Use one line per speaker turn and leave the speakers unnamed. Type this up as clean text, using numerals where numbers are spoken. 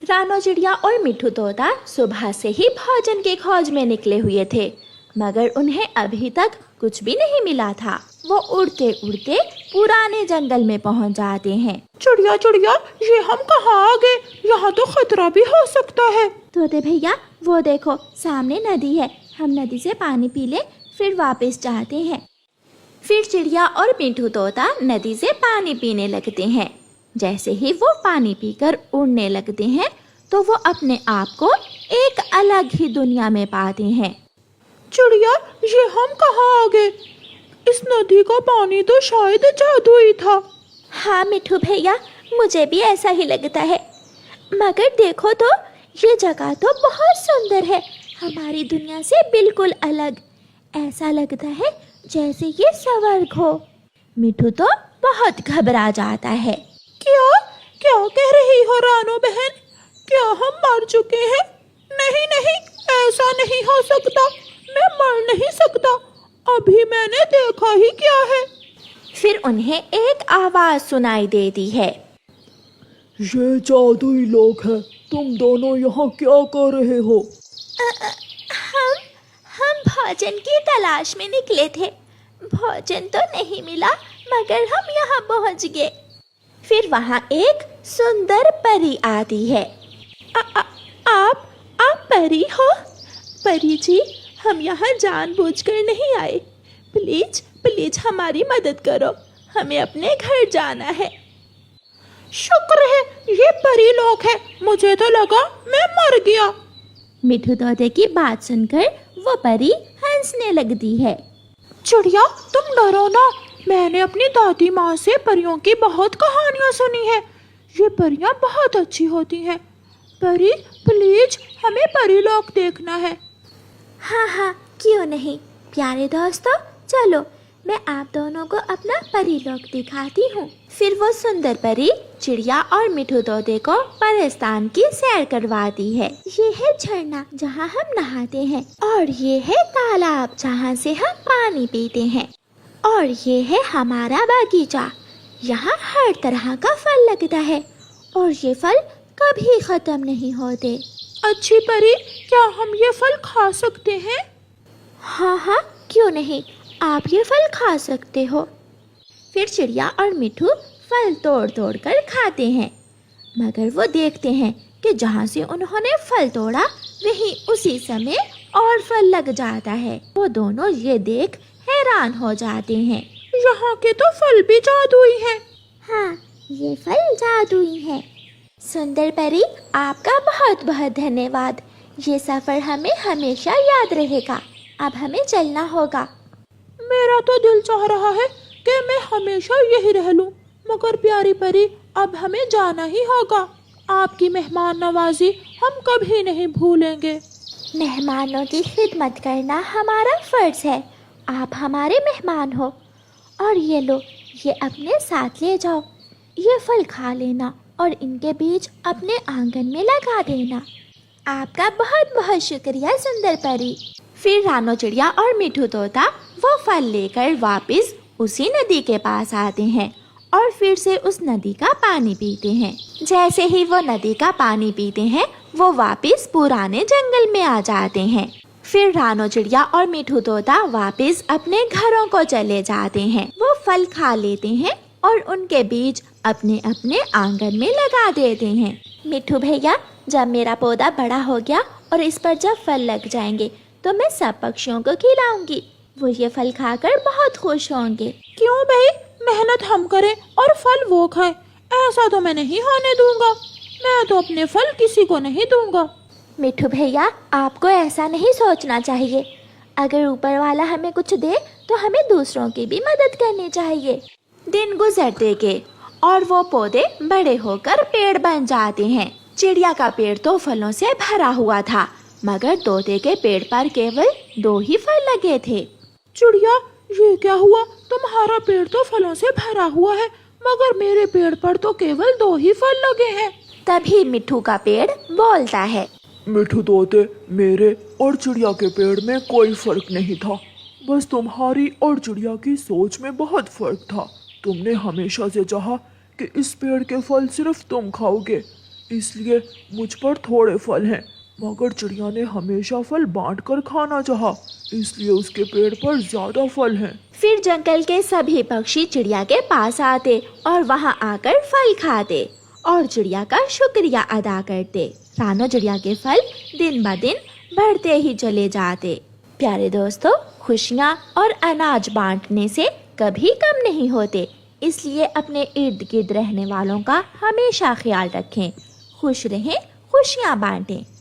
रानो चिड़िया और मिठू तोता सुबह से ही भोजन की खोज में निकले हुए थे, मगर उन्हें अभी तक कुछ भी नहीं मिला था। वो उड़ते उड़ते पुराने जंगल में पहुंच जाते हैं।
चिड़िया चिड़िया, ये हम कहाँ आ गए? यहाँ तो खतरा भी हो सकता है।
तोते भैया, वो देखो सामने नदी है, हम नदी से पानी पी ले फिर वापस जाते हैं। फिर चिड़िया और मिठू तोता नदी से पानी पीने लगते हैं। जैसे ही वो पानी पीकर उड़ने लगते हैं तो वो अपने आप को एक अलग ही दुनिया में पाते हैं।
चिड़िया, ये हम कहाँ आ गए? इस नदी का पानी तो शायद जादुई था।
हाँ मिठू भैया, मुझे भी ऐसा ही लगता है, मगर देखो तो ये जगह तो बहुत सुंदर है, हमारी दुनिया से बिल्कुल अलग। ऐसा लगता है जैसे ये स्वर्ग हो। मिठू तो बहुत घबरा जाता है।
क्या क्या कह रही हो रानो बहन? क्या हम मर चुके हैं? नहीं नहीं, ऐसा नहीं हो सकता, मैं मर नहीं सकता, अभी मैंने देखा ही क्या है।
फिर उन्हें एक आवाज सुनाई देती है।
ये जादुई लोग हैं, तुम दोनों यहाँ क्या कर रहे हो?
हम भोजन की तलाश में निकले थे, भोजन तो नहीं मिला मगर हम यहाँ पहुँच गए। फिर वहाँ एक सुंदर परी आती है।
आप परी हो? परी जी, हम यहाँ जानबूझकर नहीं आए, प्लीज प्लीज हमारी मदद करो, हमें अपने घर जाना है। शुक्र है ये परी लोग हैं, मुझे तो लगा मैं मर गया।
मिठू तोते की बात सुनकर वो परी हंसने लगती है।
चिड़िया, तुम डरो ना, मैंने अपनी दादी माँ से परियों की बहुत कहानियाँ सुनी है, ये परियाँ बहुत अच्छी होती हैं। परी प्लीज, हमें परी लोग देखना है।
हाँ हाँ, क्यों नहीं प्यारे दोस्तों, चलो मैं आप दोनों को अपना परी लोक दिखाती हूँ। फिर वो सुंदर परी चिड़िया और मिठू तोते को परिस्तान की सैर करवाती है। ये है झरना जहाँ हम नहाते हैं, और ये है तालाब जहाँ से हम पानी पीते हैं, और ये है हमारा बगीचा, यहाँ हर तरह का फल लगता है और ये फल कभी खत्म नहीं होते।
अच्छी परी, क्या हम ये फल खा सकते हैं?
हाँ हाँ, क्यों नहीं, आप ये फल खा सकते हो। फिर चिड़िया और मिठू फल तोड़ तोड़ कर खाते हैं, मगर वो देखते हैं कि जहाँ से उन्होंने फल तोड़ा वहीं उसी समय और फल लग जाता है। वो दोनों ये देख हैरान हो जाते हैं।
यहाँ के तो फल भी जादुई हैं।
हाँ, ये फल जादुई है। सुंदर परी, आपका बहुत बहुत धन्यवाद, ये सफर हमें हमेशा याद रहेगा। अब हमें चलना होगा।
मेरा तो दिल चाह रहा है कि मैं हमेशा यही रह लूं, मगर प्यारी परी, अब हमें जाना ही होगा। आपकी मेहमान नवाजी हम कभी नहीं भूलेंगे।
मेहमानों की खिदमत करना हमारा फर्ज है, आप हमारे मेहमान हो। और ये लो, ये अपने साथ ले जाओ, ये फल खा लेना और इनके बीज अपने आंगन में लगा देना। आपका बहुत बहुत शुक्रिया सुंदर परी। फिर रानो चिड़िया और मिठू तोता वो फल लेकर वापस उसी नदी के पास आते हैं और फिर से उस नदी का पानी पीते हैं। जैसे ही वो नदी का पानी पीते हैं वो वापस पुराने जंगल में आ जाते हैं। फिर रानो चिड़िया और मिठू तोता वापस अपने घरों को चले जाते हैं। वो फल खा लेते हैं और उनके बीज अपने अपने आंगन में लगा देते हैं। मिठू भैया, जब मेरा पौधा बड़ा हो गया और इस पर जब फल लग जाएंगे तो मैं सब पक्षियों को खिलाऊंगी, वो ये फल खाकर बहुत खुश होंगे।
क्यों भाई, मेहनत हम करें और फल वो खाएं, ऐसा तो मैं नहीं होने दूंगा। मैं तो अपने फल किसी को नहीं दूंगा।
मिठू भैया, आपको ऐसा नहीं सोचना चाहिए, अगर ऊपर वाला हमें कुछ दे तो हमें दूसरों की भी मदद करनी चाहिए। दिन गुजरते गए और वो पौधे बड़े होकर पेड़ बन जाते हैं। चिड़िया का पेड़ तो फलों से भरा हुआ था, मगर तोते के पेड़ पर केवल 2 ही फल लगे थे।
चिड़िया, ये क्या हुआ? तुम्हारा पेड़ तो फलों से भरा हुआ है, मगर मेरे पेड़ पर तो केवल 2 ही फल लगे हैं।
तभी मिठू का पेड़ बोलता है।
मिठू तोते, मेरे और चिड़िया के पेड़ में कोई फर्क नहीं था, बस तुम्हारी और चिड़िया की सोच में बहुत फर्क था। तुमने हमेशा से चाहा कि इस पेड़ के फल सिर्फ तुम खाओगे,
इसलिए मुझ पर थोड़े फल हैं। मगर चिड़िया ने हमेशा फल बांटकर खाना चाहा, इसलिए उसके पेड़ पर ज्यादा फल हैं।
फिर जंगल के सभी पक्षी चिड़िया के पास आते और वहाँ आकर फल खाते और चिड़िया का शुक्रिया अदा करते। रानो चिड़िया के फल दिन ब दिन बढ़ते ही चले जाते। प्यारे दोस्तों, खुशियाँ और अनाज बांटने से कभी कम नहीं होते, इसलिए अपने इर्द गिर्द रहने वालों का हमेशा ख्याल रखें। खुश रहें, खुशियाँ बांटें।